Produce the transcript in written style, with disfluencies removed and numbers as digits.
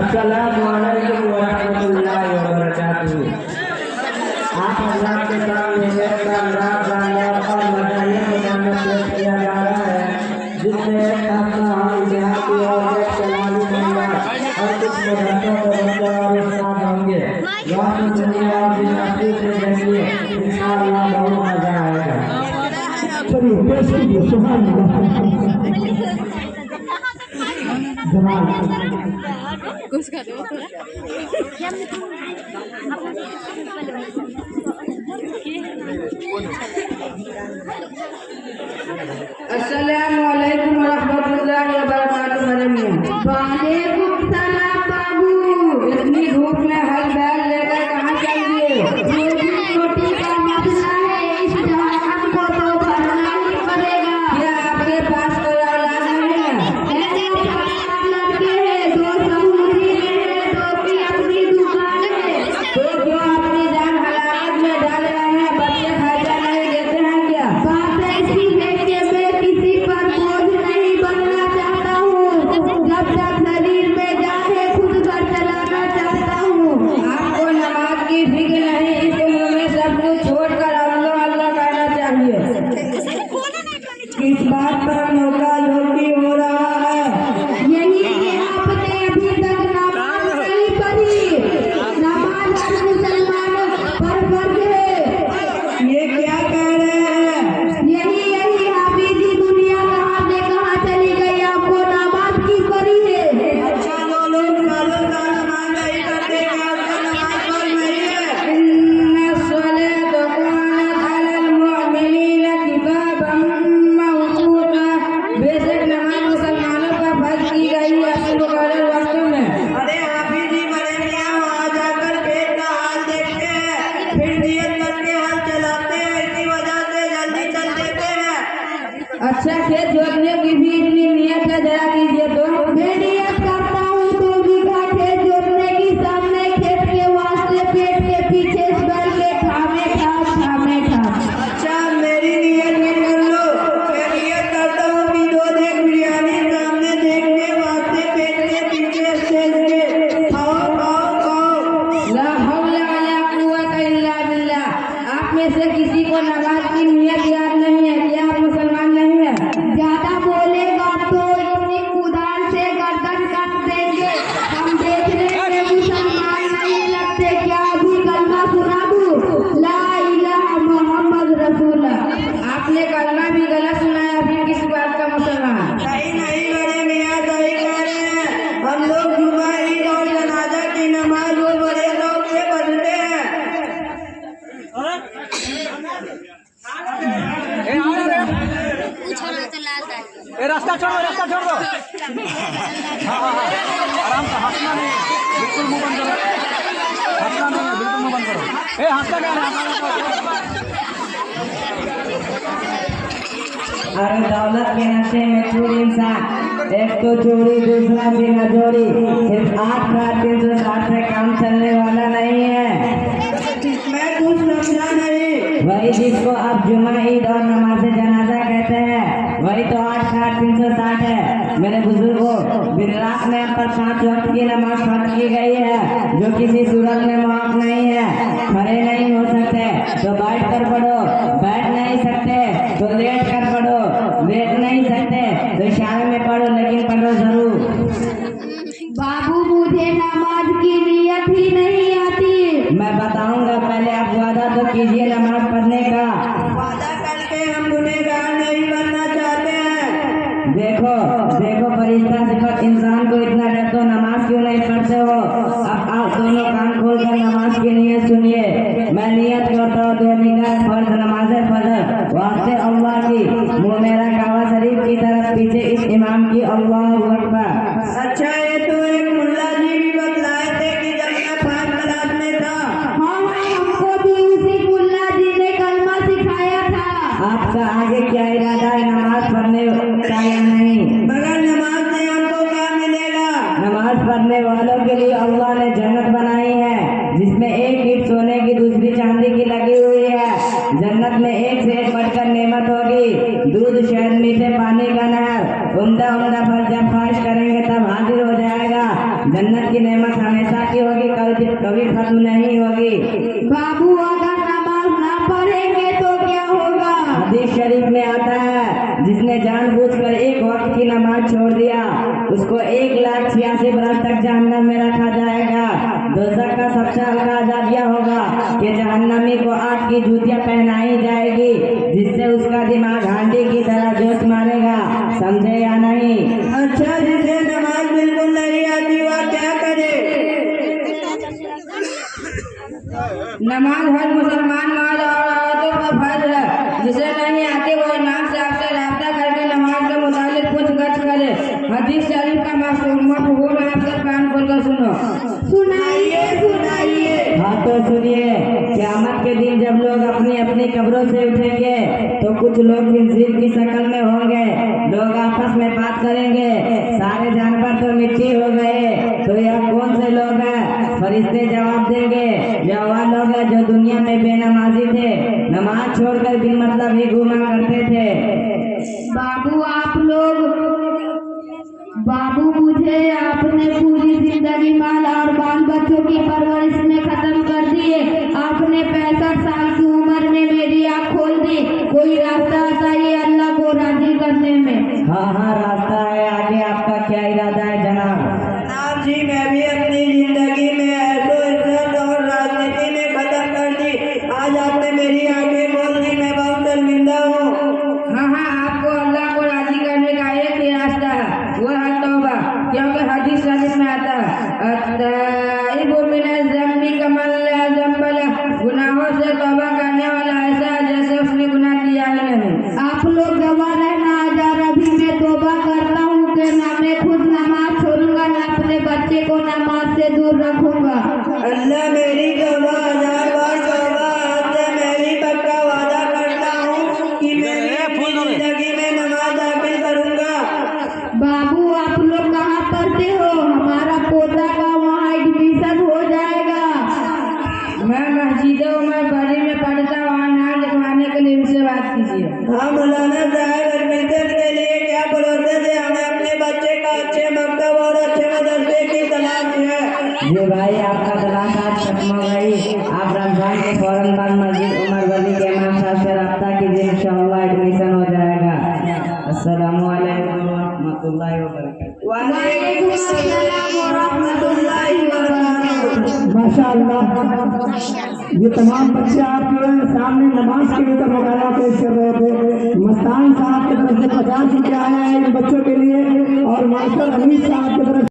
अस्सलामुअलैकुम वरहमतुल्लाहि वबरकातुहू। आप अल्लाह के सामने एक कामयाब और मजाहिर मुनामे पेश किया जा रहा है, जिसमें एक खासा देहाती और एक सलामी महिला और कुछ मदरसों के बच्चे और उस्ताद होंगे। वहाँ से सुनिए और दिलचस्पी से देखिए, इंशाअल्लाह बहुत मजा आएगा। चलिए पेश कीजिए सुभान अल्लाह। उसका दो थोड़ा अस्सलामु अलैकुम वरहमतुल्लाहि वबरकातुहू। वालेकुम सलाम बाबू। इतनी धूप में हल बैल लेकर कहाँ चल दिए? रोटी का मसला है, इस जहान को तो भरना ही पड़ेगा। क्या आपके पास कोई औलाद नहीं है? लड़के हैं, दो समूरी है, दो की अपनी दुकान है। तो जो अपनी जान हलाकत में डाल रहे हैं, बच्चे खर्चा नहीं देते हैं क्या? बात ऐसी है कि मैं किसी पर बोझ नहीं बनना चाहता हूँ। जब तक शरीर में जान है, खुद घर चलाना चाहता हूँ। आपको नमाज की फिक्र नहीं, इस उम्र में सब कुछ छोड़कर अल्लाह अल्लाह कहना चाहिए। किस बात पर नौका झोंकी हो रहा है? यही कि आपने अभी तक नमाज नहीं पढ़ी। नमाज हर मुसलमान पर फर्ज है। ये क्या कह रहे हैं? यही हाफिजी दुनिया कहाँ से कहाँ चली गई, आपको नमाज की पड़ी है। अच्छा जो लोग सालों साल नमाज नहीं करते, क्या उनका नमाज फर्ज नहीं है? इन्ना सलात कानत अलल मुअमिनीना किताबन मौकूता। बेशक नमाज मुसलमानों पर फर्ज की गई है अपने मुकर्रर वक्त में। अरे हाफिजी बड़े मियाँ वहाँ जाकर पेट का हाल देखते हैं, फिर नियत करके हल चलाते हैं, इसी वजह से जल्दी चल देते हैं। अच्छा खेत जोतने की भी इतनी नियत है, जरा कीजिए तो। मैं नियत करता हूँ 2 बीघा खेत जोतने की, सामने खेत के वास्ते पेट के पीछे इस बैल के थामे खास। अच्छा मेरी नियत भी कर लो। मैं नियत करता हूँ कि 2 देग बिरयानी सामने देखने वास्ते पेट के पीछे स्टेज के खाओ। ला हौला वला कुव्वता इल्ला बिल्लाह। आप में से किसी को नमाज की नियत याद नहीं है? क्या आप मुसलमान नहीं है? ज्यादा बोलेगा तो इतनी कुदाल से गर्दन काट देंगे। हम देखने में मुसलमान नहीं लगते, क्या अभी कलमा सुना दूं? ला इलाहा मोहम्मद रसूलुल्लाह। आपने कलमा भी गलत सुनाया, अभी किस बात का मुसलमान? नहीं बड़े मियाँ, सही कह रहे हैं। हम लोग जुमा, ईद और जनाजा की नमाज वो बड़े शौक से पढ़ते हैं। रास्ता छोड़ दो। आराम से हंसना नहीं, बिल्कुल मुंह बंद करो। हंसना नहीं है, बिल्कुल मुंह बंद करो। हंसना क्या है? अरे दौलत के नशे में चोर इंसान, एक तो चोरी दूसरा बिना जोड़ी। सिर्फ 8/360 से काम चलने वाला नहीं है। मैं कुछ समझा नहीं। वही जिसको आप जुमा, ईद और नमाज जनाजा कहते हैं, वही तो 8/360 है। मेरे बुजुर्गों, बिरात में पर 5 वक्त की नमाज फर्ज की गई है, जो किसी सूरत में माफ नहीं है। खड़े नहीं हो सकते तो बैठ कर पढ़ो, बैठ नहीं सकते तो लेट कर पढ़ो, लेट नहीं सकते तो इशारे में पढ़ो, लेकिन पढ़ो जरूर। बाबू मुझे नमाज की नियत ही नहीं आती। मैं बताऊंगा, पहले आप वादा तो कीजिए नमाज पढ़ने का। वादा करके हम गुनहगार नहीं बनना चाहते हैं। देखो फरिश्ता सिफत इंसान को इतना डर तो नमाज क्यों नहीं पढ़ते हो? अब आप दोनों कान खोलकर नमाज की नियत सुनिए। मैं नियत करता हूँ 2 निगाह फर्ज नमाज फजर वास्ते अल्लाह की। मुँह मेरा कावा शरीफ की तरफ, पीछे इस इमाम की अल्लाहु अकबर। अच्छा ये तो एक मुल्ला जी भी बतलाए थे कि जब मैं 5 क्लास में था। हाँ, हमको भी उसी मुल्ला जी ने कलमा सिखाया था। आपका आगे क्या इरादा है, नमाज पढ़ने का या नहीं? मगर नमाज से हमको क्या मिलेगा? नमाज पढ़ने वालों के लिए अल्लाह ने जन्नत बनाई है, जिसमें एक ईंट सोने की, दूसरी चांदी की लगी हुई है। जन्नत में एक से एक बढ़कर नेमत होगी। दूध शुद्ध शहद, मीठे पानी का नहर, उम्दा उम्दा फल जब ख्वाहिश करेंगे तब हाजिर हो जाएगा। जन्नत की नेमत हमेशा की होगी, कभी खत्म नहीं होगी। बाबू अगर नमाज ना पढ़ेंगे तो क्या होगा? हदीस शरीफ में आता है, जिसने जानबूझकर एक वक्त की नमाज छोड़ दिया उसको 1,86,000 बरस तक जहन्नम में रखा जाएगा। दोज़ख का सबसे हल्का अज़ाब यह होगा कि जहन्नमी को आग की जूतियां पहनाई जाएगी, जिससे उसका दिमाग हांडी की तरह जोश मारेगा। समझे या नहीं? अच्छा, जिसे नमाज बिल्कुल नहीं आती वह क्या करे? नमाज हर मुसलमान मर्द और औरतों पर फर्ज है। जिसे नहीं आती वो इमाम साहब से राब्ता करके नमाज के मुतालिक पूछगछ करे। हदीस शरीफ का मफ़हूम आप सब कान खोलकर सुनो। सुनाइए सुनाइए। हाँ तो सुनिए, क़यामत के दिन जब लोग अपनी अपनी कब्रों से उठेंगे तो कुछ लोग खिंजीर की शक्ल में होंगे। लोग आपस में बात करेंगे, सारे जानवर तो मिट्टी हो गए, तो यह कौन से लोग हैं? फरिश्ते जवाब देंगे, यह वह लोग हैं जो दुनिया में बेनमाजी थे, नमाज छोड़कर बिन मतलब ही घूमा करते थे। बाबू मुझे आपने पूरी जिंदगी माल और बाल बच्चों की परवरिश में खत्म कर दिए। आपने 65 साल की उम्र में मेरी आँख खोल दी। कोई रास्ता बताइए अल्लाह को राजी करने में। हाँ, रास्ता है, आगे आपका क्या इरादा है जनाब? जनाब जी, मैं भी अपनी जिंदगी में ऐसो इज्जत और राजनीति में खत्म कर दी। आज आपने मेरी आंखें खोल दी, मैं बहुत शर्मिंदा हूँ। हाँ, आपको अल्लाह को राजी करने का एक ही रास्ता है, वो है तौबा। क्योंकि हदीस शरीफ में आता है, अत्ताइबु मिनज़ ज़म्बि कमन ला ज़म्ब लह, गुनाहों से तौबा करने वाला ऐसा है जैसे उसने गुनाह किया ही नहीं। आप लोग गवाह रहना, हजार अभी मैं तौबा करता हूँ कि ना मैं खुद नमाज छोड़ूंगा, ना अपने बच्चे को नमाज से दूर रखूंगा। अल्लाह मेरी गवाह, हजार बार तौबा, आपसे मैं भी पक्का वादा करता हूँ कि मैं जिंदगी में नमाज दाखिल करूंगा। बाबू आप लोग कहाँ पढ़ते हो? हमारा पोता का वहाँ एडमिशन हो जाएगा। मैं मस्जिद उमर बड़ी में पढ़ता, वहाँ नाम लिखवाने के लिए उनसे बात कीजिए। हाँ मौलाना साहब, एडमिशन के लिए क्या प्रोसेस है? हमें अपने बच्चे का अच्छे मकतब और अच्छे मदरसे की तलाश है। जी भाई, आपका तलाश आज खत्म हो गई। आप रमजान के फौरन बाद मस्जिद उमर वली के इमाम साहब से रब्ता कीजिए, इंशाअल्लाह एडमिशन हो जाएगा। अस्सलामु अलैकुम व रहमतुल्लाहि व बरकातुहू। वालेकुम अस्सलाम व रहमतुल्लाहि व बरकातुहू। माशाअल्लाह, ये तमाम बच्चे आपके सामने नमाज के लिए मुकाबला पेश कर रहे थे। मस्तान साहब की तरफ से 50 रुपये आया है इन बच्चों के लिए, और मास्टर हमीद साहब की तरफ